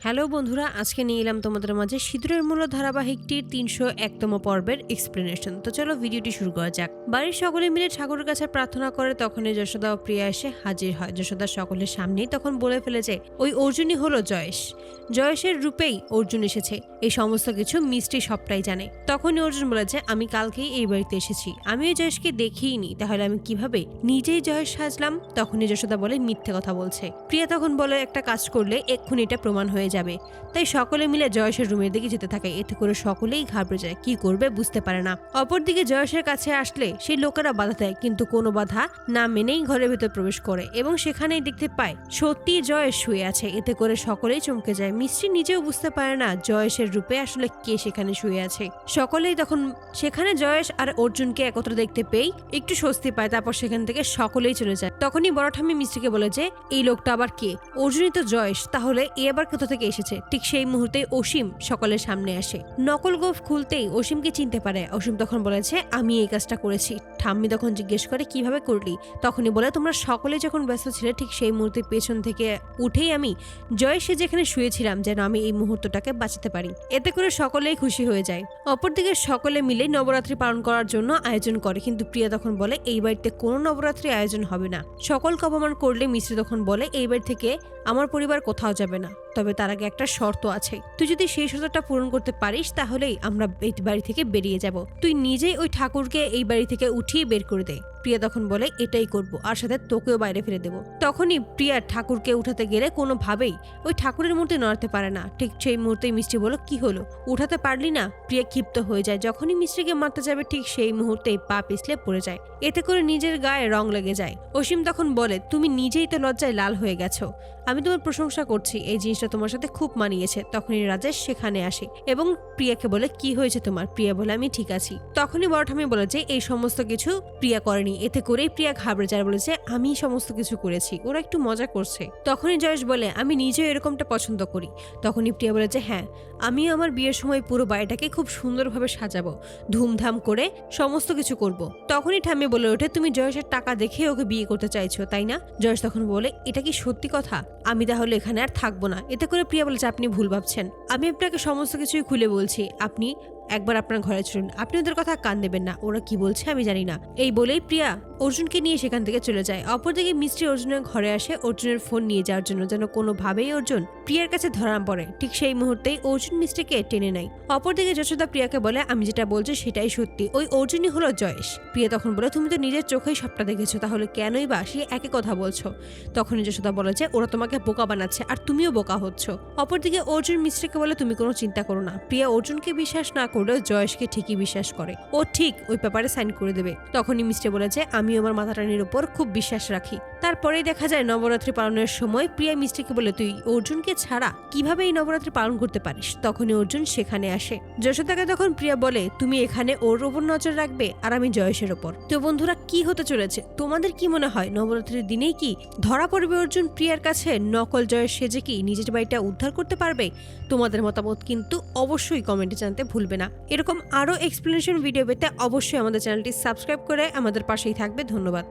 Hello বন্ধুরা, আজকে নিয়ে এলাম তোমাদের মাঝে সিঁদুরের মূল্য ধারাবাহিকটির ৩০১তম পর্বের এক্সপ্লেনেশন। তো চলো ভিডিওটি শুরু করা যাক। বাড়ির সকলে মিলে ঠাকুরের কাছে প্রার্থনা করে তখনই যশোদা ও প্রিয়া এসে হাজির হয়। যশোদা সকলের সামনেই তখন বলে ফেলেছে ওই অর্জুনই হলো জয়েশ। জয়েশের রূপেই অর্জুন এসেছে, এই সমস্ত কিছু মিষ্টি সবটাই জানে। তখনই অর্জুন বলেছে আমি কালকেই এই বাড়িতে এসেছি, আমি ওই জয়েশকে দেখিইনি, তাহলে আমি কিভাবে নিজেই জয়েশ সাজলাম? তখনই যশোদা বলে মিথ্যে কথা বলছে। প্রিয়া তখন বলে একটা কাজ করলে এক্ষুনি এটা প্রমাণ হয়ে যাবে। তাই সকলে মিলে জয়েশের রুমের দিকে যেতে থাকে। এতে করে সকলেই ঘাবড়ে যায়, কি করবে বুঝতে পারে না। অপরদিকে জয়েশের কাছে আসলে সেই লোকেরা বাধা দেয়, কিন্তু কোনো বাধা না মেনেই ঘরের ভেতর প্রবেশ করে এবং সেখানেই দেখতে পায় সত্যি জয়েশ শুয়ে আছে। এতে করে সকলেই চমকে যায়। মিষ্টি নিজেও বুঝতে পারে না জয়েশের রূপে আসলে কে সেখানে শুয়ে আছে। সকলেই তখন সেখানে জয়েশ আর অর্জুনকে একত্র দেখতে পেয়ে একটু স্বস্তি পায়। তারপর সেখান থেকে সকলেই চলে যায়। তখনই বড় ঠাম্মি মিষ্টিকে বলে যে এই লোকটা আবার কে? অর্জুনই তো জয়েশ, তাহলে এ আবার কোথা থেকে এসেছে? ঠিক সেই মুহূর্তে অসীম সকলের সামনে আসে। নকল গোফ খুলতেই অসীমকে চিনতে পারে। অসীম তখন বলেছে আমি এই কাজটা করেছি। ঠাম্মি তখন জিজ্ঞেস করে কিভাবে করলি? তখনই বলে তোমরা সকলে যখন ব্যস্ত ছিলে ঠিক সেই মুহূর্তে পেছন থেকে উঠেই আমি জয়েশে যেখানে শুয়েছিলাম যেন আমি এই মুহূর্তটাকে বাঁচাতে পারি। এতে করে সকলেই খুশি হয়ে যায়। অপরদিকে সকলে মিলে নবরাত্রি পালন করার জন্য আয়োজন করে, কিন্তু প্রিয়া তখন বলে এই বাড়িতে কোনো নবরাত্রি আয়োজন হবে না। সকলকে অপমান করলে মিশ্রি তখন বলে এই বাড়ি থেকে আমার পরিবার কোথাও যাবে না, তবে তার আগে একটা শর্ত আছে। তুই যদি সেই শর্তটা পূরণ করতে পারিস তাহলেই আমরা এই বাড়ি থেকে বেরিয়ে যাব। তুই নিজেই ওই ঠাকুরকে এই বাড়ি থেকে উঠিয়ে বের করে দে। প্রিয়া তখন বলে এটাই করব, আর সাথে তোকেও বাইরে ফেলে দেবো। তখনই প্রিয়া ঠাকুরকে উঠাতে গেলে কোনোভাবেই ওই ঠাকুরের মূর্তি নড়াতে পারে না। ঠিক সেই মুহূর্তেই মিষ্টি বলো কি হলো, উঠাতে পারলি না? প্রিয়া ক্ষিপ্ত হয়ে যায়। যখনই মিষ্টিকে মারতে যাবে ঠিক সেই মুহূর্তেই পা পিছলে পড়ে যায়। এতে করে নিজের গায়ে রং লেগে যায়। অসীম তখন বলে তুমি নিজেই তো লজ্জায় লাল হয়ে গেছো, আমি তোমার প্রশংসা করছি, এই জিনিসটা তোমার সাথে খুব মানিয়েছে। তখনই রাজেশ সেখানে আসে এবং প্রিয়াকে বলে কি হয়েছে তোমার? প্রিয়া বলে আমি ঠিক আছি। তখনই বড় ঠাম্মি বলে যে এই সমস্ত কিছু প্রিয়া করেনি। এতে করেই প্রিয়া ঘাবড়ে যায়, বলেছে আমি সমস্ত কিছু করেছি, ওরা একটু মজা করছে। তখনই জয়েশ বলে আমি নিজেও এরকমটা পছন্দ করি। তখনই প্রিয়া বলে যে হ্যাঁ, আমি আমার বিয়ের সময় পুরো বাড়িটাকে খুব সুন্দরভাবে সাজাবো, ধুমধাম করে সমস্ত কিছু করব। তখনই ঠাম্মি বলে ওঠে তুমি জয়েশের টাকা দেখে ওকে বিয়ে করতে চাইছো তাই না? জয়েশ তখন বলে এটা কি সত্যি কথা? আমি তাহলে এখানে আর থাকবো না। এতে করে প্রিয়া বলেছে আপনি ভুল ভাবছেন, আমি আপনাকে সমস্ত কিছুই খুলে বলছি, আপনি একবার আপনার ঘরে চলুন, আপনি ওদের কথা কান দেবেন না, ওরা কি বলছে আমি জানি না। এই বলেই প্রিয়া অর্জুনকে নিয়ে সেখান থেকে চলে যায়। অপরদিকে মিষ্টি অর্জুনের ঘরে আসে অর্জুনের ফোন নিয়ে যাওয়ার জন্য, যেন কোনোভাবেই অর্জুন প্রিয়ার কাছে ধরা পড়ে। ঠিক সেই মুহূর্তেই অর্জুন মিষ্টিকে টেনে নেয়। অপরদিকে যশোদা প্রিয়াকে বলে আমি যেটা বলছি সেটাই সত্যি, ওই অর্জুনই হলো জয়েশ। প্রিয়া তখন বলে তুমি তো নিজের চোখেই সবটা দেখেছো, তাহলে কেনই বা সে একই কথা বলছো? তখনই যশোদা বলে যে ওরা তোমাকে বোকা বানাচ্ছে আর তুমিও বোকা হচ্ছ। অপরদিকে অর্জুন মিষ্টিকে বলে তুমি কোনো চিন্তা করো না। প্রিয়া অর্জুনকে বিশ্বাস না করলেও জয়েশকে ঠিকই বিশ্বাস করে, ও ঠিক ওই পেপারে সাইন করে দেবে। তখনই মিষ্টি বলে যে আমি আমার মাতারানির উপর খুব বিশ্বাস রাখি। তারপরেই দেখা যায় নবরাত্রি পালনের সময় প্রিয়া মিষ্টিকে বলে তুই অর্জুনকে ছাড়া কিভাবে এই নবরাত্রি পালন করতে পারিস? তখনই অর্জুন সেখানে আসে। যশোদাকে তখন প্রিয়া বলে তুমি এখানে ওর ওপর নজর রাখবে আর আমি জয়েশের ওপর। তো বন্ধুরা কি হতে চলেছে তোমাদের কি মনে হয়? নবরাত্রির দিনেই কি ধরা পড়বে অর্জুন প্রিয়ার কাছে? নকল জয়েশ সেজে কি নিজের বাড়িটা উদ্ধার করতে পারবে? তোমাদের মতামত কিন্তু অবশ্যই কমেন্টে জানতে ভুলবে না। এরকম আরো এক্সপ্লেনেশন ভিডিও পেতে অবশ্যই আমাদের চ্যানেলটি সাবস্ক্রাইব করে আমাদের পাশেই থাকবে। ধন্যবাদ।